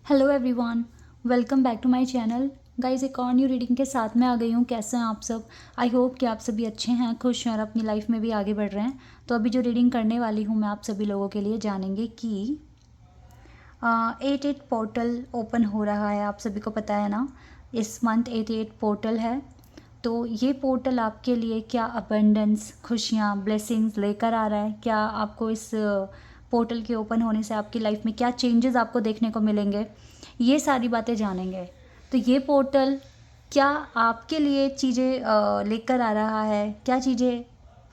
Hello everyone, welcome back to my channel. Guys, एक और new reading के साथ में आ गई हूँ। कैसे हैं आप सब? आई होप कि आप सभी अच्छे हैं, खुश हैं और अपनी लाइफ में भी आगे बढ़ रहे हैं। तो अभी जो रीडिंग करने वाली हूँ मैं आप सभी लोगों के लिए जानेंगे कि 8-8 पोर्टल ओपन हो रहा है। आप सभी को पता है ना, इस मंथ 8-8 पोर्टल है। तो ये पोर्टल आपके लिए क्या अबंडेंस, खुशियाँ, ब्लेसिंग्स लेकर आ रहा है? क्या आपको इस पोर्टल के ओपन होने से आपकी लाइफ में क्या चेंजेस आपको देखने को मिलेंगे, ये सारी बातें जानेंगे। तो ये पोर्टल क्या आपके लिए चीज़ें लेकर आ रहा है, क्या चीज़ें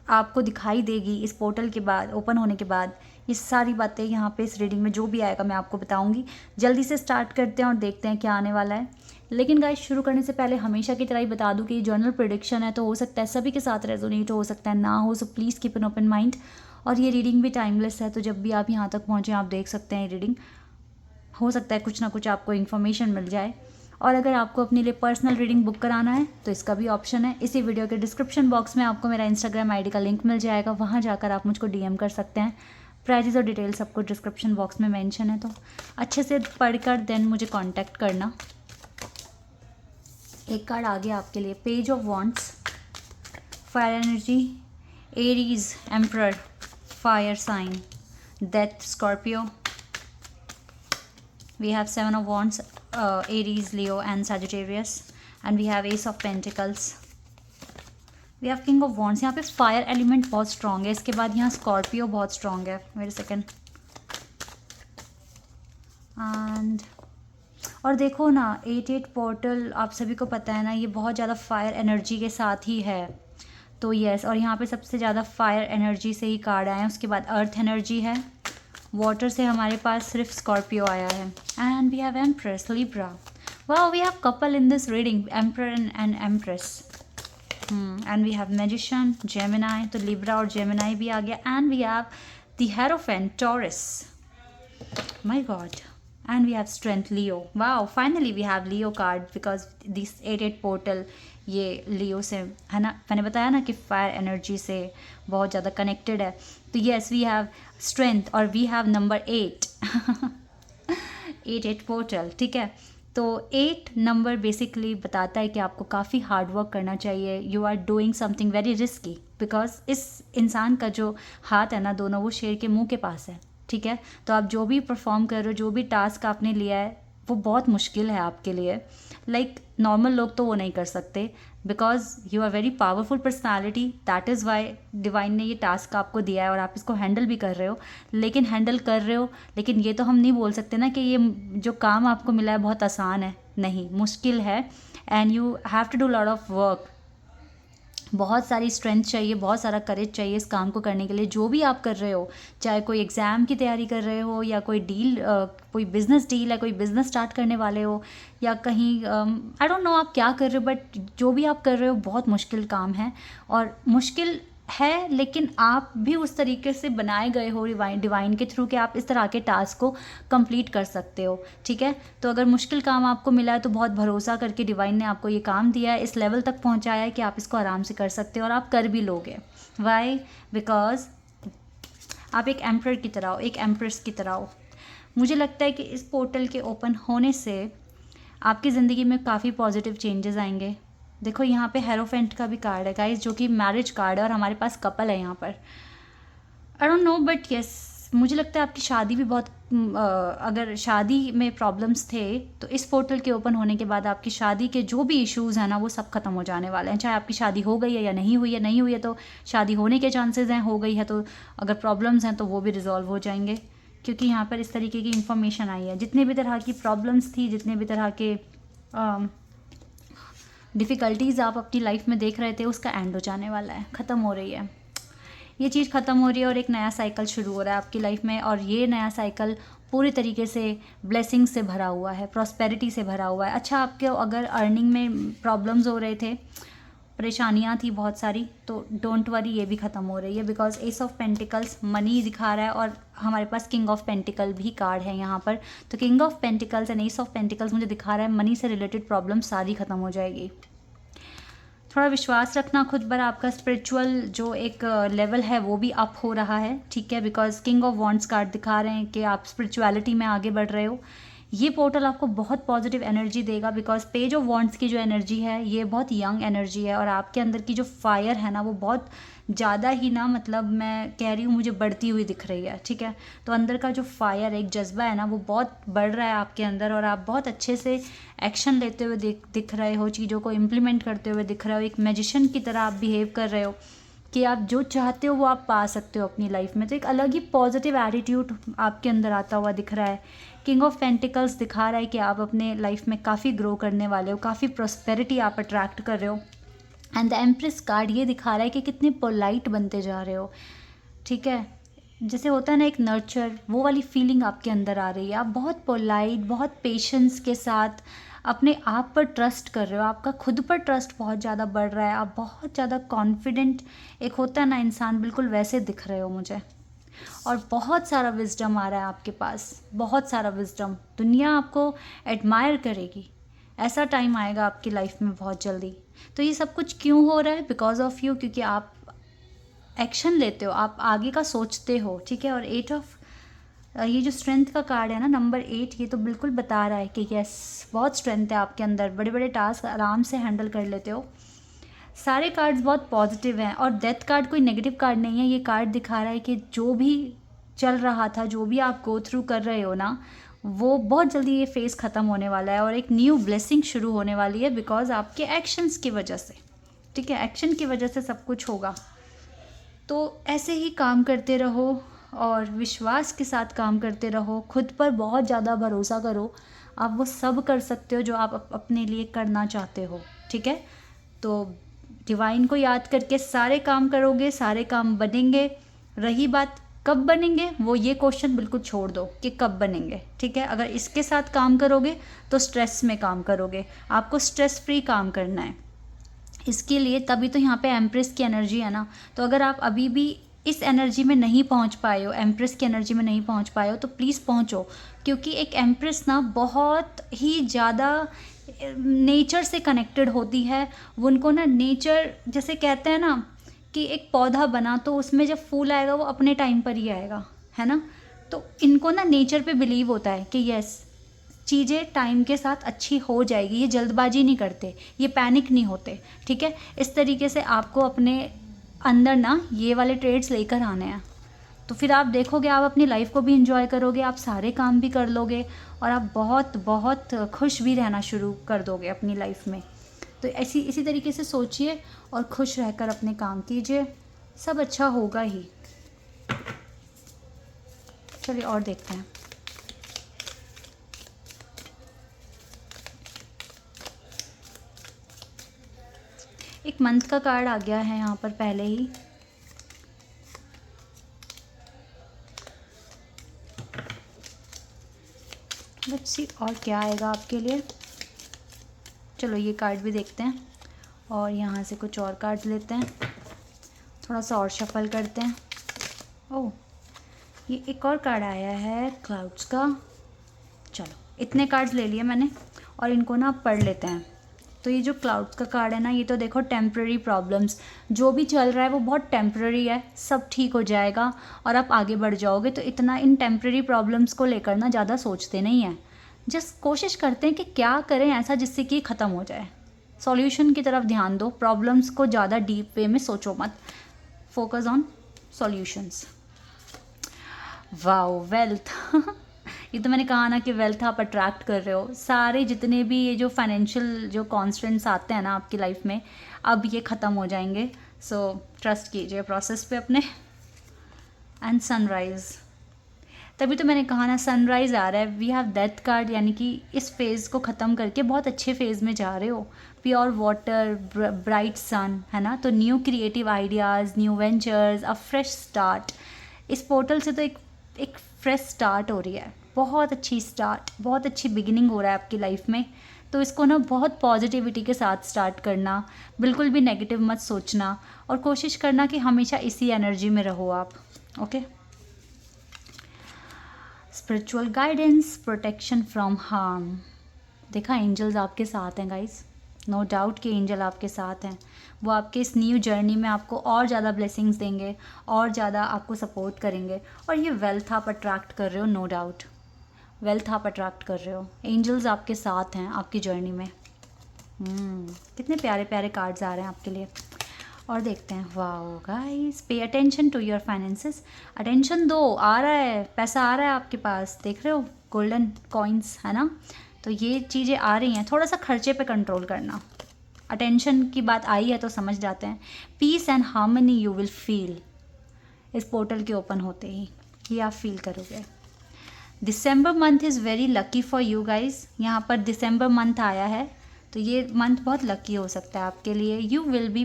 आपको दिखाई देगी इस पोर्टल के बाद, ओपन होने के बाद, ये सारी बातें यहाँ पे इस रीडिंग में जो भी आएगा मैं आपको बताऊंगी। जल्दी से स्टार्ट करते हैं और देखते हैं क्या आने वाला है। लेकिन गाइस, शुरू करने से पहले हमेशा की तरह ही बता दूं कि ये जर्नल प्रेडिक्शन है, तो हो सकता है सभी के साथ रेजोनेट हो सकता है ना हो, so please keep an open mind. और ये रीडिंग भी टाइमलेस है, तो जब भी आप यहाँ तक पहुँचें आप देख सकते हैं ये रीडिंग। हो सकता है कुछ ना कुछ आपको इन्फॉर्मेशन मिल जाए। और अगर आपको अपने लिए पर्सनल रीडिंग बुक कराना है तो इसका भी ऑप्शन है। इसी वीडियो के डिस्क्रिप्शन बॉक्स में आपको मेरा इंस्टाग्राम आईडी का लिंक मिल जाएगा, वहाँ जाकर आप मुझको डीएम कर सकते हैं। प्राइजेस और डिटेल सबको डिस्क्रिप्शन बॉक्स में मेंशन है, तो अच्छे से पढ़कर देन मुझे कांटेक्ट करना। एक कार्ड आ गया आपके लिए, page of wands, fire energy, Aries, emperor, fire sign, death, Scorpio. We have Seven of Wands, Aries, Leo and Sagittarius, and we have Ace of Pentacles. We have King of Wands. यहाँ पे fire element बहुत strong है। इसके बाद यहाँ Scorpio बहुत strong है। Wait second. And और देखो ना, 8-8 पोर्टल आप सभी को पता है ना, ये बहुत ज़्यादा फायर एनर्जी के साथ ही है। तो यस, और यहाँ पे सबसे ज़्यादा फायर एनर्जी से ही कार्ड आए हैं। उसके बाद अर्थ एनर्जी है, वाटर से हमारे पास सिर्फ स्कॉर्पियो आया है। And we have empress, Libra. Wow, we have couple in this reading, emperor and empress. And we have magician, Gemini, तो लिब्रा और जेमिनाई भी आ गया। And we have the hierophant, Taurus, my god. And we have strength, Leo. Wow, finally we have Leo card, because this 8-8 portal ये Leo से है ना। मैंने बताया ना कि फायर एनर्जी से बहुत ज़्यादा कनेक्टेड है। तो येस, वी हैव स्ट्रेंथ और वी हैव नंबर 8 8-8 पोर्टल, ठीक है। तो 8 नंबर बेसिकली बताता है कि आपको काफ़ी हार्ड वर्क करना चाहिए। You are doing something very risky, because इस इंसान का जो हाथ है ना, दोनों वो शेर के मुंह के पास है, ठीक है। तो आप जो भी परफॉर्म कर रहे हो, जो भी टास्क आपने लिया है, वो बहुत मुश्किल है आपके लिए। लाइक नॉर्मल लोग तो वो नहीं कर सकते, because you are very powerful personality. That is why divine ने ये टास्क आपको दिया है और आप इसको हैंडल भी कर रहे हो। लेकिन हैंडल कर रहे हो, लेकिन ये तो हम नहीं बोल सकते ना कि ये जो काम आपको मिला है बहुत आसान है। नहीं, मुश्किल है। And you have to do lot of work. बहुत सारी स्ट्रेंथ चाहिए, बहुत सारा करेज चाहिए इस काम को करने के लिए। जो भी आप कर रहे हो, चाहे कोई एग्ज़ाम की तैयारी कर रहे हो, या कोई डील, कोई बिज़नेस डील है, कोई बिज़नेस स्टार्ट करने वाले हो, या कहीं आई डोंट नो आप क्या कर रहे हो, बट जो भी आप कर रहे हो बहुत मुश्किल काम है। और मुश्किल है, लेकिन आप भी उस तरीके से बनाए गए हो डिवाइन के थ्रू कि आप इस तरह के टास्क को कंप्लीट कर सकते हो, ठीक है। तो अगर मुश्किल काम आपको मिला है तो बहुत भरोसा करके डिवाइन ने आपको ये काम दिया है, इस लेवल तक पहुंचाया है कि आप इसको आराम से कर सकते हो और आप कर भी लोगे। वाई? बिकॉज आप एक एम्परर की तरह हो, एक एम्प्रेस की तरह हो। मुझे लगता है कि इस पोर्टल के ओपन होने से आपकी ज़िंदगी में काफ़ी पॉजिटिव चेंजेस आएंगे। देखो, यहाँ पे हेरोफेंट का भी कार्ड है गाइस, जो कि मैरिज कार्ड है, और हमारे पास कपल है यहाँ पर। I don't know, but yes, मुझे लगता है आपकी शादी भी बहुत अगर शादी में प्रॉब्लम्स थे तो इस पोर्टल के ओपन होने के बाद आपकी शादी के जो भी इश्यूज़ हैं ना, वो सब खत्म हो जाने वाले हैं। चाहे आपकी शादी हो गई है या नहीं हुई है, नहीं हुई है तो शादी होने के चांसेस हैं, हो गई है तो अगर प्रॉब्लम्स हैं तो वो भी रिजॉल्व हो जाएंगे। क्योंकि यहाँ पर इस तरीके की इन्फॉर्मेशन आई है, जितने भी तरह की प्रॉब्लम्स थी, जितने भी तरह के डिफ़िकल्टीज़ आप अपनी लाइफ में देख रहे थे, उसका एंड हो जाने वाला है, ख़त्म हो रही है। ये चीज़ ख़त्म हो रही है और एक नया साइकिल शुरू हो रहा है आपकी लाइफ में। और ये नया साइकिल पूरी तरीके से ब्लेसिंग से भरा हुआ है, प्रॉस्पेरिटी से भरा हुआ है। अच्छा, आपके अगर अर्निंग में प्रॉब्लम्स हो रहे थे, परेशानियाँ थी बहुत सारी, तो डोंट वरी, ये भी ख़त्म हो रही है। Because S of pentacles money दिखा रहा है और हमारे पास किंग ऑफ पेंटिकल भी कार्ड है यहाँ पर। तो king of pentacles and S of pentacles मुझे दिखा रहा है मनी से रिलेटेड प्रॉब्लम सारी ख़त्म हो जाएगी। थोड़ा विश्वास रखना खुद पर, आपका स्पिरिचुअल जो एक लेवल है वो भी अप हो रहा है, ठीक है। Because king of wands card दिखा रहे हैं कि आप स्पिरिचुअलिटी में आगे बढ़ रहे हो। ये पोर्टल आपको बहुत पॉजिटिव एनर्जी देगा, बिकॉज पेज ऑफ वॉन्ड्स की जो एनर्जी है ये बहुत यंग एनर्जी है, और आपके अंदर की जो फायर है ना वो बहुत ज़्यादा ही ना, मतलब मैं कह रही हूँ मुझे बढ़ती हुई दिख रही है, ठीक है। तो अंदर का जो फायर एक जज्बा है ना वो बहुत बढ़ रहा है आपके अंदर, और आप बहुत अच्छे से एक्शन लेते हुए दिख रहे हो, चीज़ों को इम्प्लीमेंट करते हुए दिख रहे हो, एक मैजिशियन की तरह आप बिहेव कर रहे हो कि आप जो चाहते हो वो आप पा सकते हो अपनी लाइफ में। तो एक अलग ही पॉजिटिव एटीट्यूड आपके अंदर आता हुआ दिख रहा है। किंग ऑफ पेंटिकल्स दिखा रहा है कि आप अपने लाइफ में काफ़ी ग्रो करने वाले हो, काफ़ी प्रॉस्पेरिटी आप अट्रैक्ट कर रहे हो। एंड द एम्प्रेस कार्ड ये दिखा रहा है कि कितने पोलाइट बनते जा रहे हो, ठीक है। जैसे होता है ना एक नर्चर, वो वाली फीलिंग आपके अंदर आ रही है। आप बहुत पोलाइट, बहुत पेशेंस के साथ अपने आप पर ट्रस्ट कर रहे हो, आपका खुद पर ट्रस्ट बहुत ज़्यादा बढ़ रहा है, आप बहुत ज़्यादा कॉन्फिडेंट, एक होता है ना इंसान, बिल्कुल वैसे दिख रहे हो मुझे। और बहुत सारा विजडम आ रहा है आपके पास, बहुत सारा विजडम। दुनिया आपको एडमायर करेगी, ऐसा टाइम आएगा आपकी लाइफ में बहुत जल्दी। तो ये सब कुछ क्यों हो रहा है? बिकॉज ऑफ यू, क्योंकि आप एक्शन लेते हो, आप आगे का सोचते हो, ठीक है। और 8 ऑफ ये जो स्ट्रेंथ का कार्ड है ना, नंबर 8, ये तो बिल्कुल बता रहा है कि यस बहुत स्ट्रेंथ है आपके अंदर, बड़े बड़े टास्क आराम से हैंडल कर लेते हो। सारे कार्ड्स बहुत पॉजिटिव हैं, और डेथ कार्ड कोई नेगेटिव कार्ड नहीं है। ये कार्ड दिखा रहा है कि जो भी चल रहा था, जो भी आप गो थ्रू कर रहे हो ना, वो बहुत जल्दी ये फेज़ ख़त्म होने वाला है, और एक न्यू ब्लेसिंग शुरू होने वाली है, बिकॉज आपके एक्शंस की वजह से, ठीक है। एक्शन की वजह से सब कुछ होगा। तो ऐसे ही काम करते रहो, और विश्वास के साथ काम करते रहो, खुद पर बहुत ज़्यादा भरोसा करो। आप वो सब कर सकते हो जो आप अपने लिए करना चाहते हो, ठीक है। तो डिवाइन को याद करके सारे काम करोगे, सारे काम बनेंगे। रही बात कब बनेंगे, वो ये क्वेश्चन बिल्कुल छोड़ दो कि कब बनेंगे, ठीक है। अगर इसके साथ काम करोगे तो स्ट्रेस में काम करोगे, आपको स्ट्रेस फ्री काम करना है। इसके लिए तभी तो यहाँ पे एम्प्रेस की एनर्जी है ना। तो अगर आप अभी भी इस एनर्जी में नहीं पहुँच पाए हो, एम्प्रेस की एनर्जी में नहीं पहुँच पाए हो, तो प्लीज़ पहुँचो, क्योंकि एक एम्प्रेस ना बहुत ही ज़्यादा नेचर से कनेक्टेड होती है। वो उनको ना नेचर, जैसे कहते हैं ना कि एक पौधा बना तो उसमें जब फूल आएगा वो अपने टाइम पर ही आएगा, है ना। तो इनको ना नेचर पे बिलीव होता है कि यस चीज़ें टाइम के साथ अच्छी हो जाएगी, ये जल्दबाजी नहीं करते, ये पैनिक नहीं होते, ठीक है। इस तरीके से आपको अपने अंदर ना ये वाले ट्रेड्स लेकर आने हैं, तो फिर आप देखोगे आप अपनी लाइफ को भी इंजॉय करोगे, आप सारे काम भी कर लोगे, और आप बहुत बहुत खुश भी रहना शुरू कर दोगे अपनी लाइफ में। तो इसी तरीके से सोचिए और खुश रहकर अपने काम कीजिए, सब अच्छा होगा ही। चलिए और देखते हैं। एक मंथ का कार्ड आ गया है यहाँ पर पहले ही। लेट्स सी और क्या आएगा आपके लिए। चलो ये कार्ड भी देखते हैं, और यहाँ से कुछ और कार्ड लेते हैं, थोड़ा सा और शफल करते हैं। ओह, ये एक और कार्ड आया है क्लाउड्स का। चलो इतने कार्ड्स ले लिए मैंने, और इनको ना पढ़ लेते हैं। तो ये जो क्लाउड्स का कार्ड है ना, ये तो देखो टेम्प्ररी प्रॉब्लम्स, जो भी चल रहा है वो बहुत टेम्प्ररी है, सब ठीक हो जाएगा और आप आगे बढ़ जाओगे। तो इतना इन टेम्प्ररी प्रॉब्लम्स को लेकर ना ज़्यादा सोचते नहीं हैं, जस्ट कोशिश करते हैं कि क्या करें ऐसा जिससे कि ख़त्म हो जाए। सॉल्यूशन की तरफ ध्यान दो, प्रॉब्लम्स को ज़्यादा डीप वे में सोचो मत, focus on solutions. Wow, wealth ये तो मैंने कहा ना कि वेल्थ आप अट्रैक्ट कर रहे हो। सारे जितने भी ये जो फाइनेंशियल जो कॉन्स्टेंट्स आते हैं ना आपकी लाइफ में, अब ये ख़त्म हो जाएंगे। सो ट्रस्ट कीजिए प्रोसेस पे अपने। एंड सनराइज़, तभी तो मैंने कहा ना सनराइज़ आ रहा है। वी हैव डेथ कार्ड, यानी कि इस फेज़ को ख़त्म करके बहुत अच्छे फेज़ में जा रहे हो। प्योर वाटर, ब्राइट सन, है ना। तो new creative ideas, new ventures, अ फ्रेश स्टार्ट। इस पोर्टल से तो एक फ्रेश स्टार्ट हो रही है, बहुत अच्छी स्टार्ट, बहुत अच्छी बिगिनिंग हो रहा है आपकी लाइफ में। तो इसको ना बहुत पॉजिटिविटी के साथ स्टार्ट करना, बिल्कुल भी नेगेटिव मत सोचना, और कोशिश करना कि हमेशा इसी एनर्जी में रहो आप। Okay. Spiritual guidance, protection from harm. देखा एंजल्स आपके साथ हैं गाइस, नो डाउट कि एंजल आपके साथ हैं। वो आपके इस न्यू जर्नी में आपको और ज़्यादा ब्लेसिंग्स देंगे, और ज़्यादा आपको सपोर्ट करेंगे, और ये वेल्थ आप अट्रैक्ट कर रहे हो, नो डाउट। वेल्थ आप अट्रैक्ट कर रहे हो, एंजल्स आपके साथ हैं आपकी जर्नी में। कितने प्यारे प्यारे कार्ड्स आ रहे हैं आपके लिए। और देखते हैं, wow guys, pay attention to your finances, attention दो, आ रहा है पैसा, आ रहा है आपके पास, देख रहे हो गोल्डन कॉइन्स है ना, तो ये चीज़ें आ रही हैं। थोड़ा सा खर्चे पे कंट्रोल करना, अटेंशन की बात आई है तो समझ जाते हैं। Peace and harmony you will feel, इस पोर्टल के ओपन होते ही ये आप फील करोगे। December month is very lucky for you guys, यहाँ पर दिसंबर मंथ आया है तो ये मंथ बहुत लकी हो सकता है आपके लिए। You will be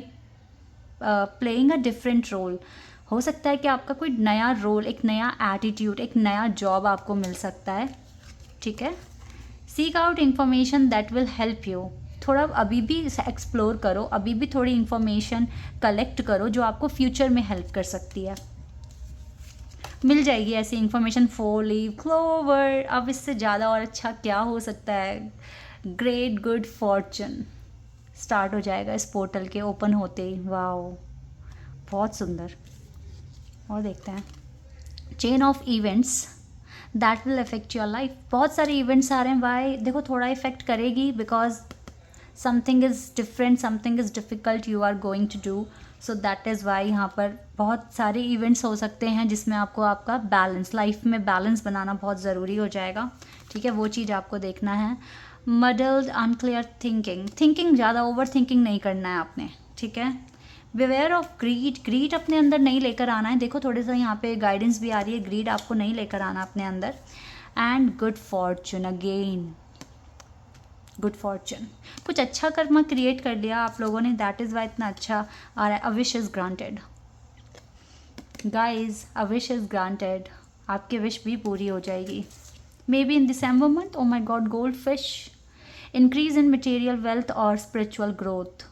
playing a different role, हो सकता है कि आपका कोई नया रोल, एक नया एटीट्यूड, एक नया जॉब आपको मिल सकता है, ठीक है। Seek out information that will help you, थोड़ा अभी भी एक्सप्लोर करो, अभी भी थोड़ी इंफॉर्मेशन कलेक्ट करो जो आपको फ्यूचर में हेल्प कर सकती है। मिल जाएगी ऐसी इंफॉर्मेशन। 4 लीव क्लोवर, अब इससे ज़्यादा और अच्छा क्या हो सकता है। ग्रेट गुड फॉर्चून स्टार्ट हो जाएगा इस पोर्टल के ओपन होते ही। वाओ, बहुत सुंदर। और देखते हैं, chain of events that will affect your life, बहुत सारे इवेंट्स आ रहे हैं। वाई, देखो थोड़ा इफेक्ट करेगी because something is different, something is difficult you are going to do, so that is why यहाँ पर बहुत सारे इवेंट्स हो सकते हैं जिसमें आपको आपका बैलेंस, लाइफ में बैलेंस बनाना बहुत ज़रूरी हो जाएगा, ठीक है। वो चीज़ आपको देखना है। मडल्ड अनक्लियर थिंकिंग, थिंकिंग ज़्यादा ओवर थिंकिंग नहीं करना है आपने, ठीक है। बिवेयर ऑफ ग्रीड, ग्रीड अपने अंदर नहीं लेकर आना है। देखो थोड़ा सा यहाँ पे गाइडेंस भी आ रही है, ग्रीड आपको नहीं लेकर आना अपने अंदर। And good Fortune, again good Fortune, कुछ अच्छा कर्मा क्रिएट कर लिया आप लोगों ने, दैट इज़ वाई इतना अच्छा आ रहा है। A wish is granted guys, a wish is granted, आपकी विश भी पूरी हो जाएगी। Maybe in December month, oh my god, goldfish, increase in material wealth और स्पिरिचुअल ग्रोथ।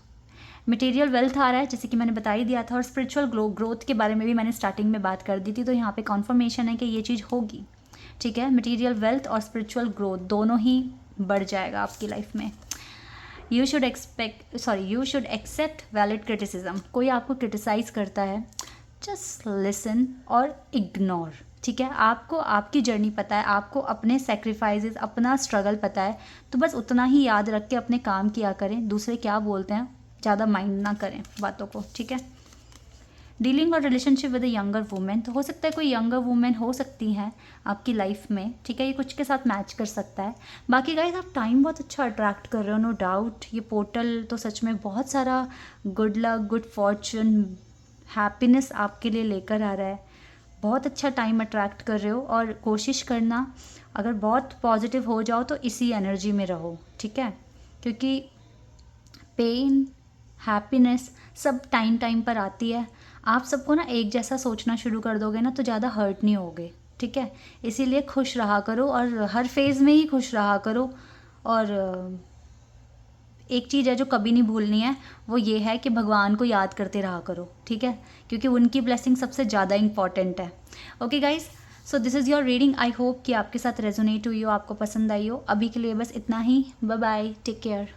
मटेरियल वेल्थ आ रहा है जैसे कि मैंने बता ही दिया था, और स्पिरिचुअल ग्रोथ के बारे में भी मैंने स्टार्टिंग में बात कर दी थी, तो यहाँ पे कॉन्फर्मेशन है कि ये चीज़ होगी, ठीक है। मटेरियल वेल्थ और स्पिरिचुअल ग्रोथ दोनों ही बढ़ जाएगा आपकी लाइफ में। You should accept valid criticism, कोई आपको क्रिटिसाइज़ करता है, जस्ट लिसन और इग्नोर, ठीक है। आपको आपकी जर्नी पता है, आपको अपने सेक्रीफाइसेस, अपना स्ट्रगल पता है, तो बस उतना ही याद रख के अपने काम किया करें। दूसरे क्या बोलते हैं ज़्यादा माइंड ना करें बातों को, ठीक है। डीलिंग और relationship with a younger women, तो हो सकता है कोई यंगर वुमेन हो सकती हैं आपकी लाइफ में, ठीक है। ये कुछ के साथ मैच कर सकता है। बाकी गाइस आप टाइम बहुत अच्छा अट्रैक्ट कर रहे हो, नो डाउट। ये पोर्टल तो सच में बहुत सारा good luck, good Fortune, happiness आपके लिए लेकर आ रहा है। बहुत अच्छा टाइम अट्रैक्ट कर रहे हो, और कोशिश करना अगर बहुत पॉजिटिव हो जाओ तो इसी एनर्जी में रहो, ठीक है। क्योंकि पेन, हैप्पीनेस सब टाइम टाइम पर आती है। आप सबको ना एक जैसा सोचना शुरू कर दोगे ना तो ज़्यादा हर्ट नहीं होगे, ठीक है। इसीलिए खुश रहा करो, और हर फेज़ में ही खुश रहा करो। और एक चीज़ है जो कभी नहीं भूलनी है, वो ये है कि भगवान को याद करते रहा करो, ठीक है, क्योंकि उनकी ब्लेसिंग सबसे ज़्यादा इंपॉर्टेंट है। Okay guys, so this is your reading. I hope कि आपके साथ रेजोनेट हुई हो, आपको पसंद आई हो। अभी के लिए बस इतना ही। Bye bye, take care.